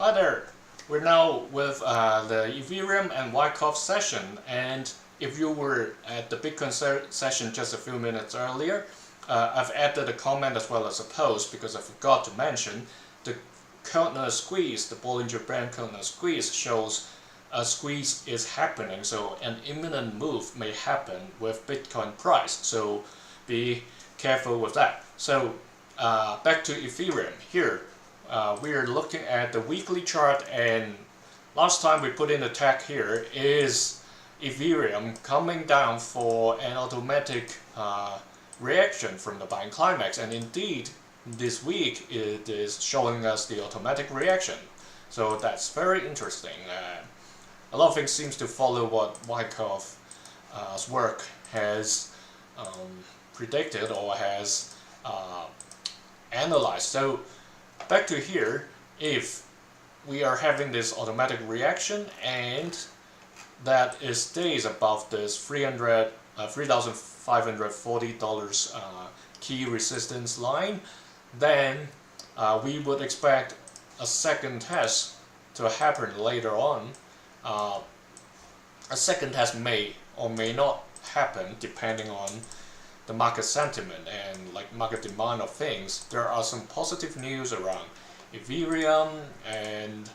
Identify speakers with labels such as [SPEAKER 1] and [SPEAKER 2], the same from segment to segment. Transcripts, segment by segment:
[SPEAKER 1] Hi there, we're now with the Ethereum and Wyckoff session, and if you were at the Bitcoin session just a few minutes earlier, I've added a comment as well as a post because I forgot to mention the Keltner squeeze, the Bollinger Band Keltner squeeze shows a squeeze is happening, so an imminent move may happen with Bitcoin price, so be careful with that. So back to Ethereum here. We are looking at the weekly chart, and last time we put in the tag here is Ethereum coming down for an automatic reaction from the buying climax, and indeed this week it is showing us the automatic reaction, so that's very interesting. A lot of things seems to follow what Wyckoff's work has predicted or has analyzed. So back to here, if we are having this automatic reaction and that stays above this $3,540 key resistance line, then we would expect a second test to happen later on. A second test may or may not happen depending on the market sentiment and like market demand of things. There are some positive news around Ethereum, and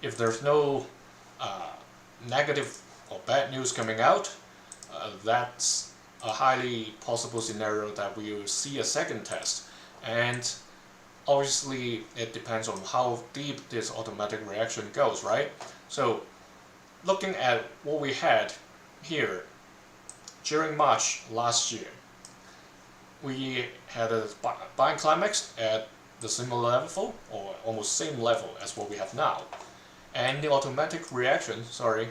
[SPEAKER 1] if there's no negative or bad news coming out, that's a highly possible scenario that we will see a second test. And obviously it depends on how deep this automatic reaction goes, right? So looking at what we had here during March last year, we had a buying climax at the similar level or almost same level as what we have now, and the automatic reaction, sorry,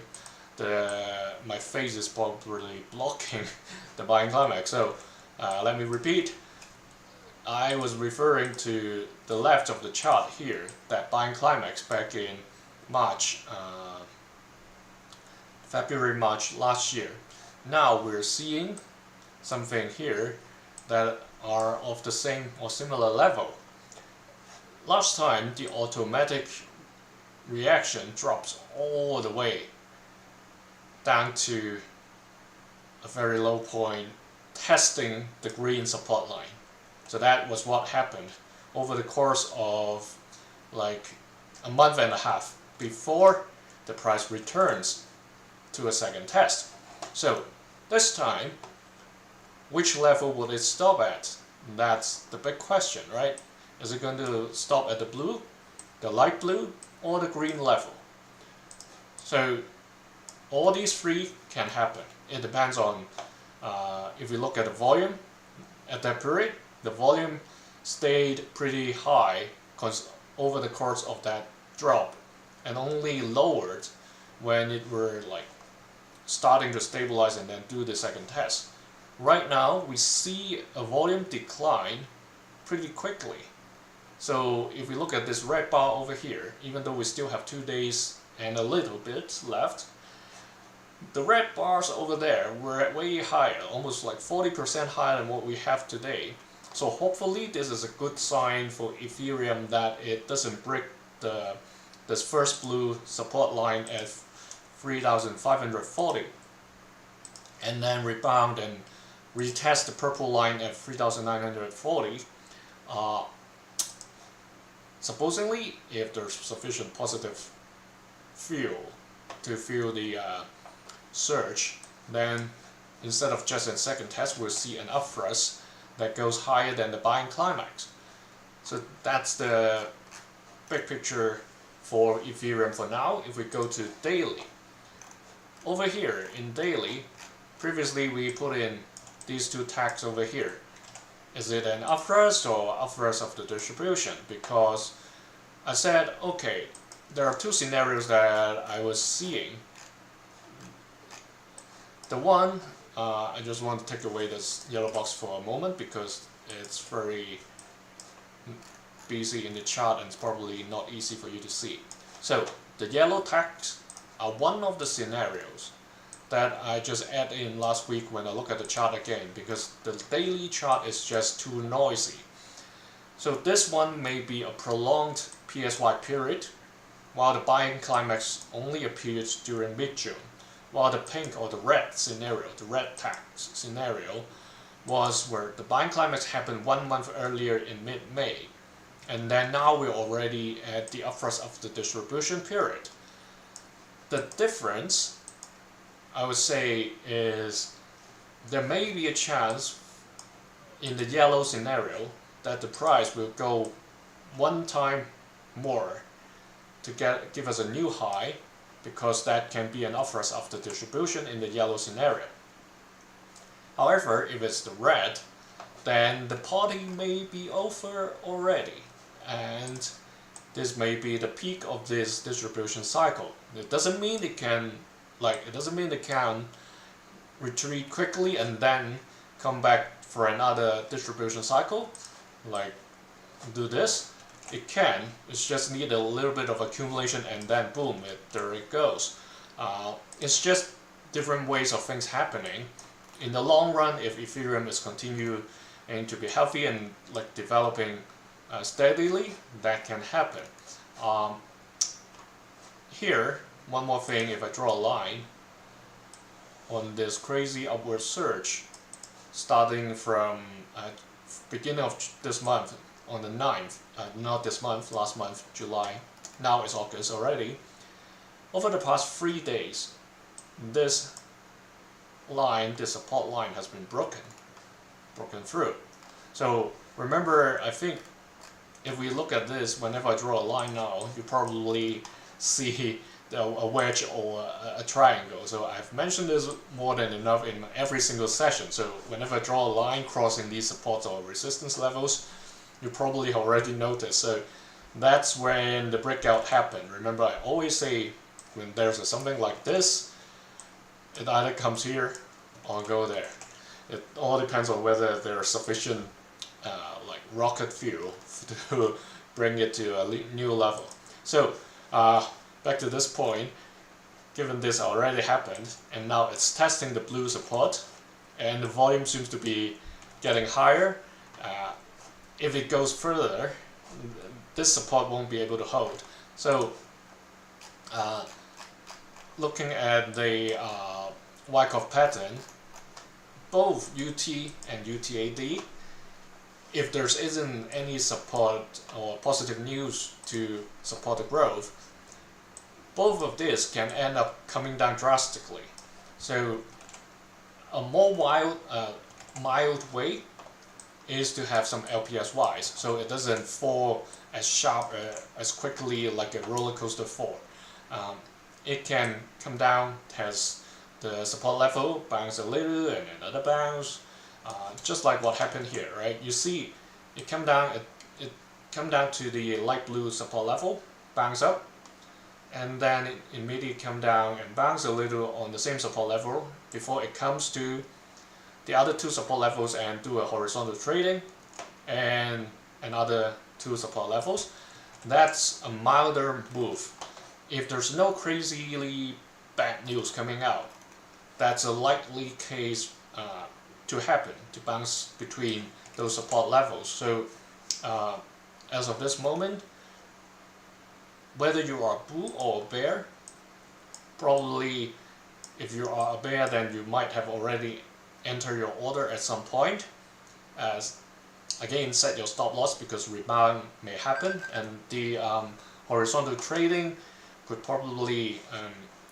[SPEAKER 1] my face is probably blocking the buying climax, so let me repeat. I was referring to the left of the chart here, that buying climax back in February-March last year. Now we're seeing something here that are of the same or similar level. Last time the automatic reaction drops all the way down to a very low point, testing the green support line. So that was what happened over the course of like a month and a half before the price returns to a second test. So this time, which level will it stop at? That's the big question, right? Is it going to stop at the blue, the light blue, or the green level? So all these three can happen. It depends on if we look at the volume at that period. The volume stayed pretty high over the course of that drop, and only lowered when it were like starting to stabilize and then do the second test. Right now we see a volume decline pretty quickly. So if we look at this red bar over here, even though we still have 2 days and a little bit left, the red bars over there were way higher, almost like 40% higher than what we have today. So hopefully this is a good sign for Ethereum that it doesn't break this first blue support line at 3,540 and then rebound and retest the purple line at 3,940. Supposedly, if there's sufficient positive fuel to fuel the surge, then instead of just a second test, we'll see an upthrust that goes higher than the buying climax. So that's the big picture for Ethereum for now. If we go to daily, over here in daily, previously we put in these two tags over here. Is it an upthrust or upthrust of the distribution? Because I said, okay, there are two scenarios that I was seeing. The one, I just want to take away this yellow box for a moment because it's very busy in the chart and it's probably not easy for you to see. So the yellow tags are one of the scenarios that I just added in last week when I look at the chart again, because the daily chart is just too noisy. So this one may be a prolonged PSY period, while the buying climax only appeared during mid-June, while the pink or the red scenario, the red tag scenario, was where the buying climax happened 1 month earlier in mid-May. And then now we're already at the upthrust of the distribution period. The difference, I would say, is there may be a chance in the yellow scenario that the price will go one time more to give us a new high, because that can be an upthrust of the distribution in the yellow scenario. However, if it's the red, then the party may be over already, and this may be the peak of this distribution cycle. It doesn't mean it can retreat quickly and then come back for another distribution cycle, like do this. It can. It's just need a little bit of accumulation and then boom, there it goes. It's just different ways of things happening. In the long run, if Ethereum is continuing to be healthy and like developing steadily, that can happen. Here, one more thing, if I draw a line on this crazy upward surge, starting from beginning of this month, on the 9th, not this month, last month, July, now it's August already. Over the past 3 days, this line, this support line has been broken through. So remember, I think if we look at this, whenever I draw a line now, you probably see a wedge or a triangle. So I've mentioned this more than enough in every single session. So whenever I draw a line crossing these supports or resistance levels, you probably already noticed. So that's when the breakout happened. Remember, I always say when there's something like this, it either comes here or go there. It all depends on whether there's sufficient like rocket fuel to bring it to a new level. So back to this point, given this already happened and now it's testing the blue support and the volume seems to be getting higher, if it goes further, this support won't be able to hold. So looking at the Wyckoff pattern, both UT and UTAD, if there isn't any support or positive news to support the growth, both of this can end up coming down drastically. So a more mild way is to have some LPSYs, so it doesn't fall as sharp as quickly like a roller coaster fall. It can come down, has the support level, bounce a little and another bounce, just like what happened here, right? You see it come down, it come down to the light blue support level, bounce up, and then it immediately come down and bounce a little on the same support level before it comes to the other two support levels and do a horizontal trading and another two support levels. That's a milder move. If there's no crazily bad news coming out, that's a likely case to happen, to bounce between those support levels. So as of this moment, whether you are a bull or a bear, probably if you are a bear, then you might have already entered your order at some point. As again, set your stop loss because rebound may happen, and the horizontal trading could probably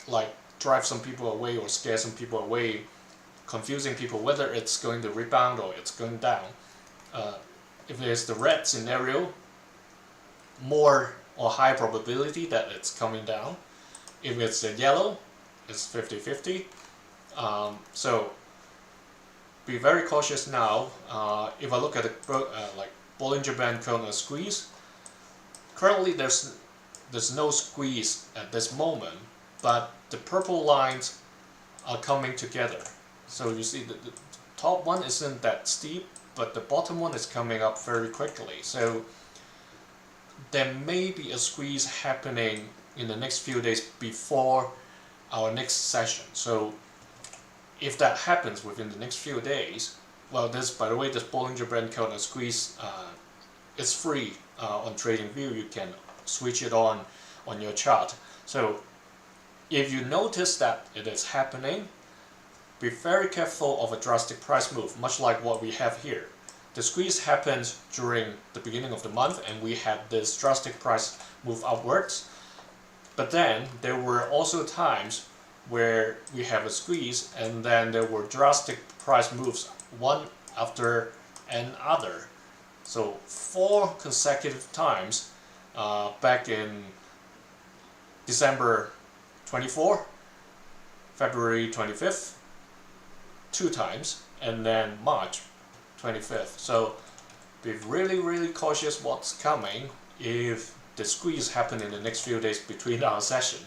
[SPEAKER 1] like drive some people away or scare some people away, confusing people whether it's going to rebound or it's going down. If it's the red scenario, more or high probability that it's coming down. If it's the yellow, it's 50-50. So be very cautious now. If I look at the like Bollinger Band Corner squeeze, currently there's no squeeze at this moment, but the purple lines are coming together. So you see the top one isn't that steep, but the bottom one is coming up very quickly. So there may be a squeeze happening in the next few days before our next session. So if that happens within the next few days, well, this, by the way, this Bollinger Band Corner squeeze is free on TradingView. You can switch it on your chart. So if you notice that it is happening, be very careful of a drastic price move, much like what we have here. The squeeze happened during the beginning of the month and we had this drastic price move upwards. But then there were also times where we have a squeeze and then there were drastic price moves one after another. So 4 consecutive times back in December 24, February 25th, 2 times, and then March 25th. So be really cautious what's coming if the squeeze happen in the next few days between our sessions.